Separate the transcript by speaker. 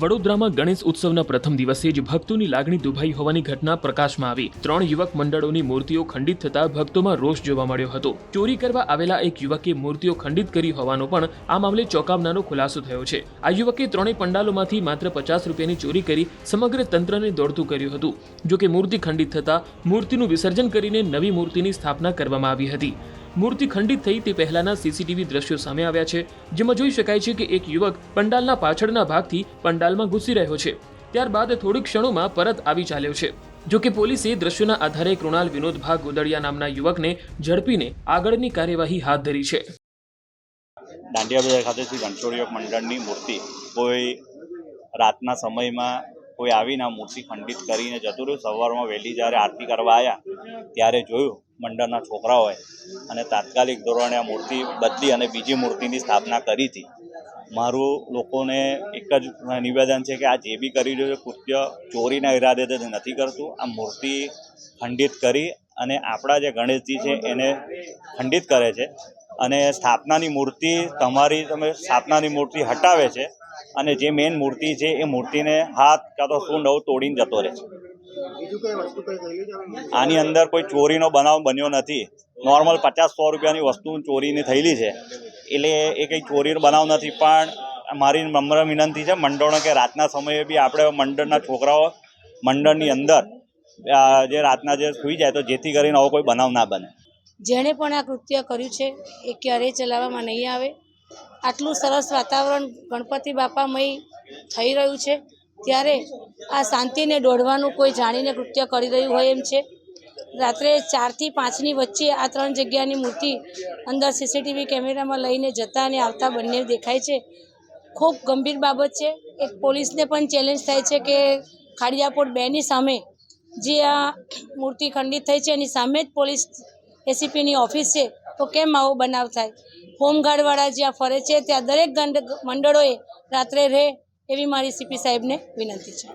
Speaker 1: વડોદરામાં ગણેશ ઉત્સવના પ્રથમ દિવસે જ ભક્તોની લાગણી દુભાઈ હોવાની ઘટના પ્રકાશમાં આવી। 3 યુવક મંડળોની મૂર્તિઓ ખંડિત થતા ભક્તોમાં રોષ જોવા મળ્યો હતો। ચોરી કરવા આવેલા એક યુવકે મૂર્તિઓ ખંડિત કરી હોવાનો પણ આ મામલે ચોંકાવનારો ખુલાસો થયો છે। આ યુવકે 3 પંડાલોમાંથી માત્ર 50 રૂપિયાની ચોરી કરી સમગ્ર તંત્રને દોડતું કર્યું હતું। જો કે મૂર્તિ ખંડિત થતા મૂર્તિનું વિસર્જન કરીને નવી મૂર્તિની સ્થાપના કરવામાં આવી હતી। મૂર્તિ ખંડિત થઈ તે પહેલાના સીસીટીવી દ્રશ્યો સામે આવ્યા છે, જેમાં જોઈ શકાય છે કે એક યુવક પંડાલના પાછળના ભાગથી પંડાલમાં ઘૂસી રહ્યો છે, ત્યારબાદ થોડી ક્ષણોમાં પરત આવી ચાલ્યો છે। જો કે પોલીસે દ્રશ્યોના આધારે કૃણાલ વિનોદભા ગોદડિયા નામના યુવકને ઝડપીને આગળની કાર્યવાહી હાથ ધરી છે।
Speaker 2: દાંડિયા બજાર ખાતેથી ગણેશ મંડળની મૂર્તિ કોઈ રાતના સમયમાં કોઈ આવીને આ મૂર્તિ ખંડિત કરીને જતું રહ્યું। સવારમાં વહેલી જ્યારે આરતી કરવા આવ્યા ત્યારે જોયું મંડળના છોકરાઓએ અને તાત્કાલિક ધોરણે આ મૂર્તિ બદલી અને બીજી મૂર્તિની સ્થાપના કરી હતી। મારું લોકોને એક જ નિવેદન છે કે આ જે બી કરી રહ્યું છે કૃત્ય ચોરીના ઈરાદેથી નથી કરતું। આ મૂર્તિ ખંડિત કરી અને આપણા જે ગણેશજી છે એને ખંડિત કરે છે અને સ્થાપનાની મૂર્તિ તમે સ્થાપનાની મૂર્તિ હટાવે છે અને જે મેઇન મૂર્તિ છે એ મૂર્તિને હાથ કાં તો શું નવું તોડીને જતો રહે છે। આની અંદર કોઈ ચોરીનો બનાવ બન્યો નથી। નોર્મલ 50-100 રૂપિયાની વસ્તુ ચોરીની થયેલી છે, એટલે એ કંઈ ચોરીનો બનાવ નથી। પણ મારી નમ્ર વિનંતી છે મંડળો કે રાતના સમયે બી આપણે મંડળના છોકરાઓ મંડળની અંદર જે રાતના જે સૂઈ જાય તો જેથી કરીને આવો કોઈ બનાવ ના બને।
Speaker 3: જેણે પણ આ કૃત્ય કર્યું છે એ ક્યારેય ચલાવવામાં નહીં આવે। આટલું સરસ વાતાવરણ ગણપતિ બાપામય થઈ રહ્યું છે ત્યારે આ શાંતિને દોડવાનું કોઈ જાણીને કૃત્ય કરી રહ્યું હોય એમ છે। રાત્રે 4 થી 5ની વચ્ચે આ 3 જગ્યાની મૂર્તિ અંદર સીસીટીવી કેમેરામાં લઈને જતા અને આવતા બંને દેખાય છે। ખૂબ ગંભીર બાબત છે। એક પોલીસને પણ ચેલેન્જ થાય છે કે ખાડિયાપોળ 2ની સામે જે આ મૂર્તિ ખંડિત થઈ છે એની સામે જ પોલીસ એસીપીની ઓફિસ છે, તો કેમ આવો બનાવ થાય? હોમગાર્ડવાળા જ્યાં ફરે છે ત્યાં દરેક મંડળોએ રાત્રે રહે એવી મારી સીપી સાહેબને વિનંતી છે।